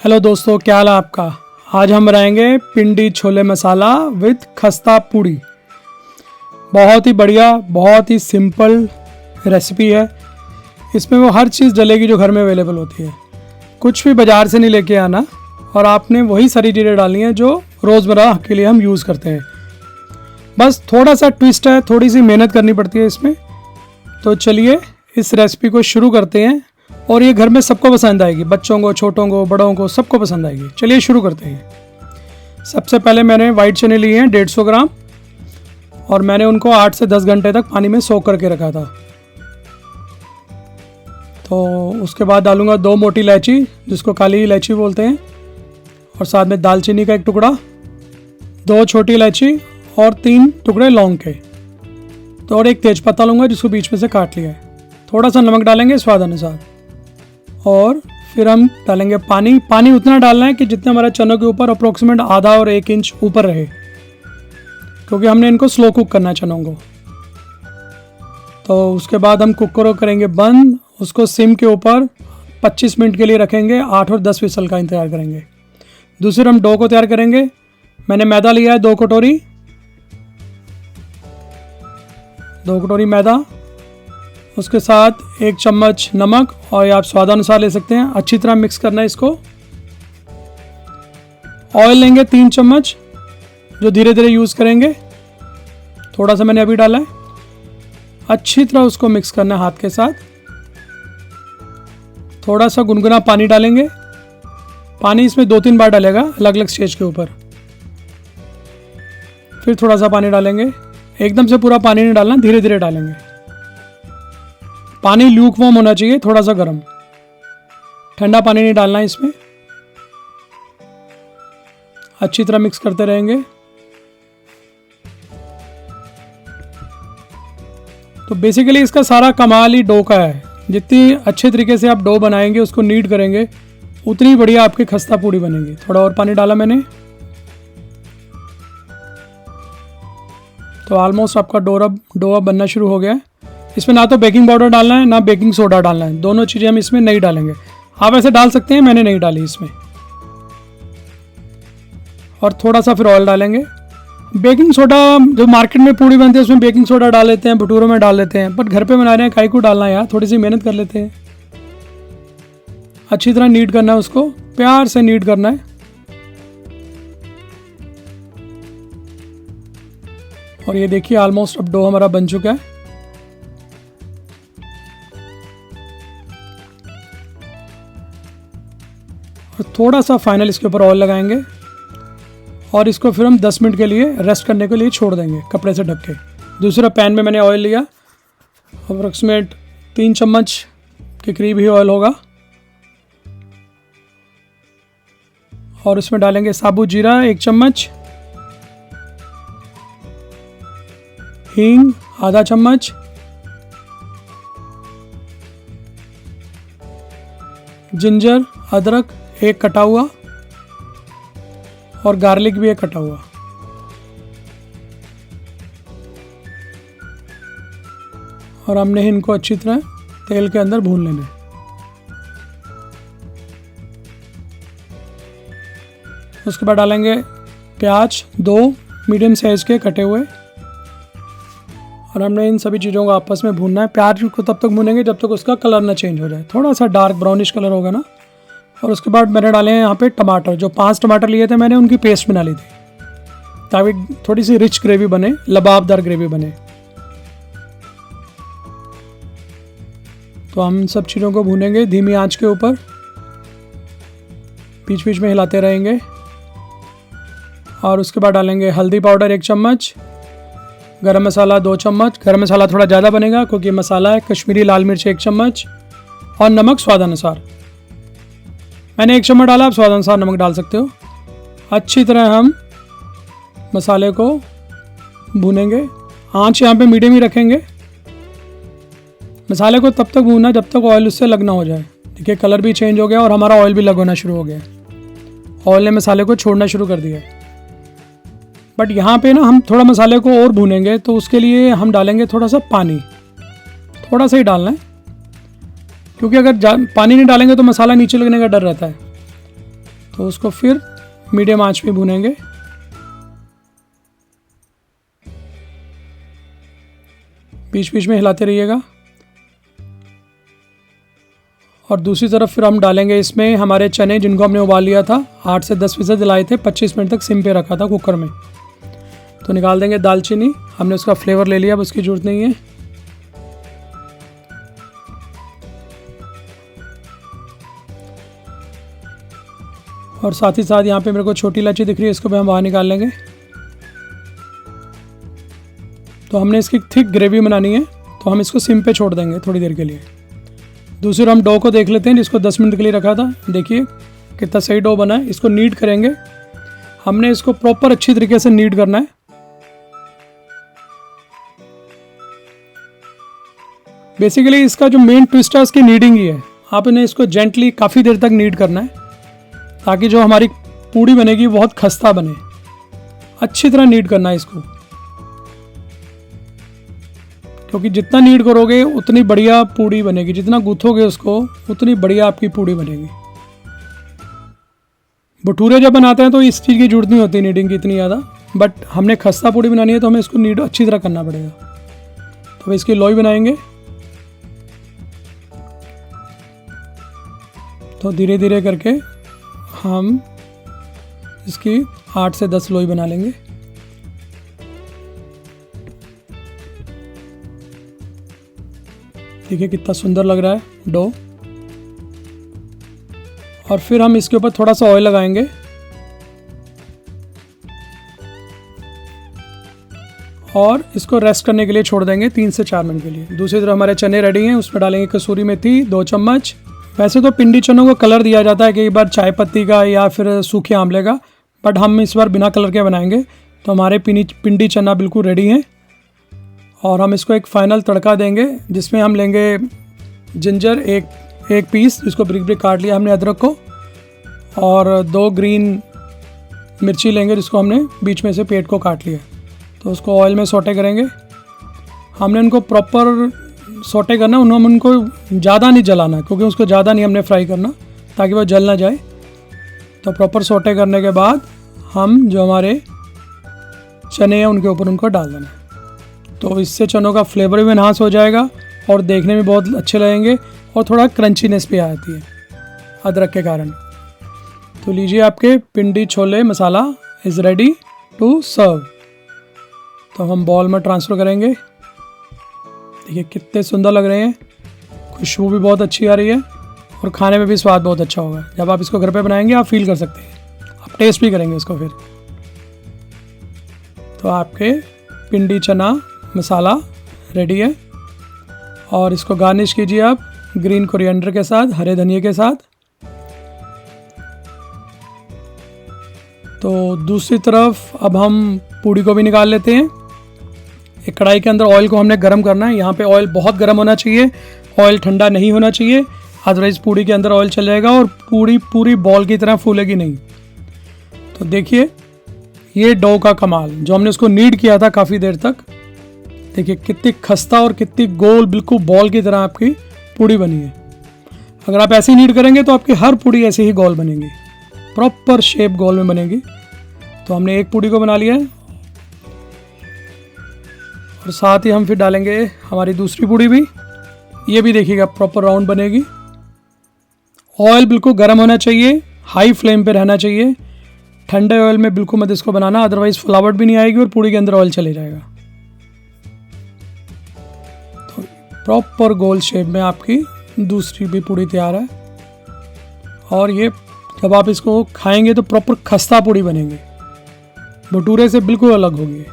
Hello दोस्तों, क्या हाल है आपका। आज हम बनाएंगे पिंडी छोले मसाला विद खस्ता पूड़ी। बहुत ही बढ़िया, बहुत ही सिंपल रेसिपी है। इसमें वो हर चीज़ डलेगी जो घर में अवेलेबल होती है। कुछ भी बाज़ार से नहीं लेके आना और आपने वही सारी चीज़ें डालनी है जो रोज़मर्रा के लिए हम यूज़ करते हैं। बस थोड़ा सा ट्विस्ट है, थोड़ी सी मेहनत करनी पड़ती है इसमें। तो चलिए इस रेसिपी को शुरू करते हैं और ये घर में सबको पसंद आएगी, बच्चों को, छोटों को, बड़ों को, सबको पसंद आएगी। चलिए शुरू करते हैं। सबसे पहले मैंने वाइट चने लिए हैं 150 ग्राम और मैंने उनको 8 से 10 घंटे तक पानी में सोक करके रखा था। तो उसके बाद डालूंगा 2 मोटी इलायची, जिसको काली इलायची बोलते हैं, और साथ में दालचीनी का 1 टुकड़ा, 2 छोटी इलायची और 3 टुकड़े लौंग के, तो और 1 तेज़पत्ता लूँगा जिसको बीच में से काट लिया है। थोड़ा सा नमक डालेंगे स्वाद अनुसार और फिर हम डालेंगे पानी। पानी उतना डालना है कि जितने हमारे चनों के ऊपर अप्रोक्सीमेट आधा और 1 इंच ऊपर रहे, क्योंकि हमने इनको स्लो कुक करना है चनों को। तो उसके बाद हम कुकर को करेंगे बंद, उसको सिम के ऊपर 25 मिनट के लिए रखेंगे। 8 और 10 विसल का इंतज़ार करेंगे। दूसरे हम डो को तैयार करेंगे। मैंने मैदा लिया है 2 कटोरी, 2 कटोरी मैदा, उसके साथ 1 चम्मच नमक, और आप स्वादानुसार ले सकते हैं। अच्छी तरह मिक्स करना है इसको। ऑयल लेंगे 3 चम्मच, जो धीरे धीरे यूज़ करेंगे। थोड़ा सा मैंने अभी डाला है। अच्छी तरह उसको मिक्स करना है हाथ के साथ। थोड़ा सा गुनगुना पानी डालेंगे। पानी इसमें 2-3 बार डालेगा अलग अलग स्टेज के ऊपर। फिर थोड़ा सा पानी डालेंगे। एकदम से पूरा पानी नहीं डालना, धीरे धीरे डालेंगे। पानी ल्यूक वार्म होना चाहिए, थोड़ा सा गर्म, ठंडा पानी नहीं डालना है इसमें। अच्छी तरह मिक्स करते रहेंगे। तो बेसिकली इसका सारा कमाल ही डो का है। जितनी अच्छे तरीके से आप डो बनाएंगे, उसको नीड करेंगे, उतनी बढ़िया आपकी खस्ता पूड़ी बनेगी। थोड़ा और पानी डाला मैंने। तो ऑलमोस्ट आपका डो अब बनना शुरू हो गया है। इसमें ना तो बेकिंग पाउडर डालना है ना बेकिंग सोडा डालना है, दोनों चीज़ें हम इसमें नहीं डालेंगे। आप ऐसे डाल सकते हैं, मैंने नहीं डाली इसमें। और थोड़ा सा फिर ऑयल डालेंगे। बेकिंग सोडा जो मार्केट में पूड़ी बनती है उसमें बेकिंग सोडा डाल लेते हैं, भटूरों में डाल लेते हैं, बट घर पे बना रहे हैं, काहे को डालना है यार, थोड़ी सी मेहनत कर लेते हैं। अच्छी तरह नीड करना है उसको, प्यार से नीड करना है। और ये देखिए ऑलमोस्ट अब डो हमारा बन चुका है। और थोड़ा सा फाइनल इसके ऊपर ऑयल लगाएंगे और इसको फिर हम 10 मिनट के लिए रेस्ट करने के लिए छोड़ देंगे कपड़े से ढक के। दूसरा पैन में मैंने ऑयल लिया, अप्रोक्सीमेट 3 चम्मच के करीब ही ऑयल होगा, और उसमें डालेंगे साबुत जीरा 1 चम्मच, हींग आधा चम्मच, जिंजर अदरक 1 कटा हुआ, और गार्लिक भी 1 कटा हुआ। और हमने इनको अच्छी तरह तेल के अंदर भून लेना है। उसके बाद डालेंगे प्याज 2 मीडियम साइज के कटे हुए, और हमने इन सभी चीज़ों को आपस में भूनना है। प्याज को तब तक भूनेंगे जब तक उसका कलर ना चेंज हो जाए, थोड़ा सा डार्क ब्राउनिश कलर होगा ना। और उसके बाद मैंने डाले हैं यहाँ पे टमाटर, जो 5 टमाटर लिए थे मैंने, उनकी पेस्ट बना ली थी, ताकि थोड़ी सी रिच ग्रेवी बने, लबाबदार ग्रेवी बने। तो हम सब चीज़ों को भूनेंगे धीमी आंच के ऊपर, बीच बीच में हिलाते रहेंगे। और उसके बाद डालेंगे हल्दी पाउडर 1 चम्मच, गरम मसाला 2 चम्मच, गरम मसाला थोड़ा ज़्यादा बनेगा क्योंकि मसाला है, कश्मीरी लाल मिर्च 1 चम्मच, और नमक स्वादानुसार। मैंने 1 चम्मच डाला, आप स्वादानुसार नमक डाल सकते हो। अच्छी तरह हम मसाले को भूनेंगे। आंच यहाँ पे मीडियम ही रखेंगे। मसाले को तब तक भूनना जब तक ऑयल उससे लग ना हो जाए। देखिए कलर भी चेंज हो गया और हमारा ऑयल भी लग होना शुरू हो गया। ऑयल ने मसाले को छोड़ना शुरू कर दिया। बट यहाँ पे ना हम थोड़ा मसाले को और भूनेंगे, तो उसके लिए हम डालेंगे थोड़ा सा पानी, थोड़ा सा ही डालना है, क्योंकि अगर पानी नहीं डालेंगे तो मसाला नीचे लगने का डर रहता है। तो उसको फिर मीडियम आंच पे भूनेंगे। बीच बीच में हिलाते रहिएगा। और दूसरी तरफ फिर हम डालेंगे इसमें हमारे चने, जिनको हमने उबाल लिया था। 8 से 10 फीसद जलाए थे, 25 मिनट तक सिम पे रखा था कुकर में। तो निकाल देंगे दालचीनी, हमने उसका फ्लेवर ले लिया, अब उसकी जरूरत नहीं है। और साथ ही साथ यहाँ पे मेरे को छोटी इलायची दिख रही है, इसको भी हम बाहर निकाल लेंगे। तो हमने इसकी थिक ग्रेवी बनानी है, तो हम इसको सिम पे छोड़ देंगे थोड़ी देर के लिए। दूसरी हम डो को देख लेते हैं, जिसको 10 मिनट के लिए रखा था। देखिए कितना सही डो बना है। इसको नीड करेंगे, हमने इसको प्रॉपर अच्छी तरीके से नीड करना है। बेसिकली इसका जो मेन ट्विस्ट है उसकी नीडिंग ही है। आप इन्हें इसको जेंटली काफ़ी देर तक नीड करना है, ताकि जो हमारी पूड़ी बनेगी बहुत खस्ता बने। अच्छी तरह नीड करना है इसको, क्योंकि जितना नीड करोगे उतनी बढ़िया पूड़ी बनेगी। जितना गूंथोगे उसको उतनी बढ़िया आपकी पूड़ी बनेगी। भटूरे जब बनाते हैं तो इस चीज़ की जरूरत नहीं होती नीडिंग की इतनी ज़्यादा, बट हमने खस्ता पूड़ी बनानी है तो हमें इसको नीड अच्छी तरह करना पड़ेगा। तो इसकी लोई बनाएंगे। तो धीरे धीरे करके हम इसकी 8 से 10 लोई बना लेंगे। देखिए कितना सुंदर लग रहा है डो। और फिर हम इसके ऊपर थोड़ा सा ऑयल लगाएंगे और इसको रेस्ट करने के लिए छोड़ देंगे 3 से 4 मिनट के लिए। दूसरी तरफ हमारे चने रेडी हैं, उसमें डालेंगे कसूरी मेथी 2 चम्मच। वैसे तो पिंडी चनों को कलर दिया जाता है कई बार चाय पत्ती का या फिर सूखे आंवले का, बट हम इस बार बिना कलर के बनाएंगे। तो हमारे पिंडी चना बिल्कुल रेडी हैं। और हम इसको एक फाइनल तड़का देंगे, जिसमें हम लेंगे जिंजर एक पीस, जिसको ब्रिक ब्रिक काट लिया हमने अदरक को, और 2 ग्रीन मिर्ची लेंगे जिसको हमने बीच में से पेट को काट लिया। तो उसको ऑयल में सौटे करेंगे। हमने उनको प्रॉपर सौटे करना, हम उनको ज़्यादा नहीं जलाना, क्योंकि उसको ज़्यादा नहीं हमने फ्राई करना, ताकि वो जल ना जाए। तो प्रॉपर सौटे करने के बाद हम जो हमारे चने हैं उनके ऊपर उनको डाल देना। तो इससे चनों का फ्लेवर भी एनहांस हो जाएगा और देखने में बहुत अच्छे लगेंगे, और थोड़ा क्रंचीनेस भी आती है अदरक के कारण। तो लीजिए, आपके पिंडी छोले मसाला इज़ रेडी टू सर्व। तो हम बॉल में ट्रांसफ़र करेंगे। देखिए कितने सुंदर लग रहे हैं, खुशबू भी बहुत अच्छी आ रही है और खाने में भी स्वाद बहुत अच्छा होगा। जब आप इसको घर पे बनाएंगे आप फील कर सकते हैं, आप टेस्ट भी करेंगे इसको फिर। तो आपके पिंडी चना मसाला रेडी है, और इसको गार्निश कीजिए आप ग्रीन कोरिएंडर के साथ, हरे धनिए के साथ। तो दूसरी तरफ अब हम पूड़ी को भी निकाल लेते हैं। एक कढ़ाई के अंदर ऑयल को हमने गर्म करना है। यहाँ पे ऑयल बहुत गर्म होना चाहिए, ऑयल ठंडा नहीं होना चाहिए, अदरवाइज पूड़ी के अंदर ऑयल चल जाएगा और पूड़ी पूरी बॉल की तरह फूलेगी नहीं। तो देखिए ये डो का कमाल, जो हमने उसको नीड किया था काफ़ी देर तक, देखिए कितनी खस्ता और कितनी गोल बिल्कुल बॉल की तरह आपकी पूड़ी बनी है। अगर आप ऐसे ही नीड करेंगे तो आपकी हर पूड़ी ऐसे ही गोल बनेगी, प्रॉपर शेप गोल में बनेगी। तो हमने एक पूड़ी को बना लिया है, और साथ ही हम फिर डालेंगे हमारी दूसरी पूड़ी भी। ये भी देखिएगा प्रॉपर राउंड बनेगी। ऑयल बिल्कुल गर्म होना चाहिए, हाई फ्लेम पे रहना चाहिए। ठंडे ऑयल में बिल्कुल मत इसको बनाना, अदरवाइज फ्लावट भी नहीं आएगी और पूड़ी के अंदर ऑयल चले जाएगा। तो प्रॉपर गोल शेप में आपकी दूसरी भी पूड़ी तैयार है। और ये जब आप इसको खाएंगे तो प्रॉपर खस्ता पूड़ी बनेगी, भटूरे से बिल्कुल अलग होगी।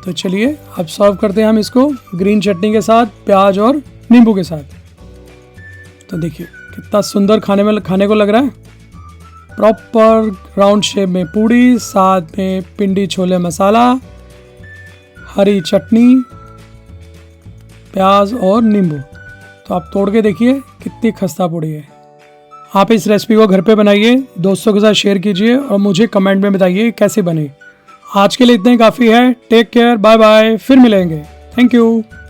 तो चलिए अब सर्व करते हैं हम इसको ग्रीन चटनी के साथ, प्याज और नींबू के साथ। तो देखिए कितना सुंदर खाने को लग रहा है। प्रॉपर राउंड शेप में पूड़ी, साथ में पिंडी छोले मसाला, हरी चटनी, प्याज और नींबू। तो आप तोड़ के देखिए कितनी खस्ता पूड़ी है। आप इस रेसिपी को घर पे बनाइए, दोस्तों के साथ शेयर कीजिए और मुझे कमेंट में बताइए कैसे बने। आज के लिए इतना ही काफ़ी है। टेक केयर, बाय बाय, फिर मिलेंगे। Thank you.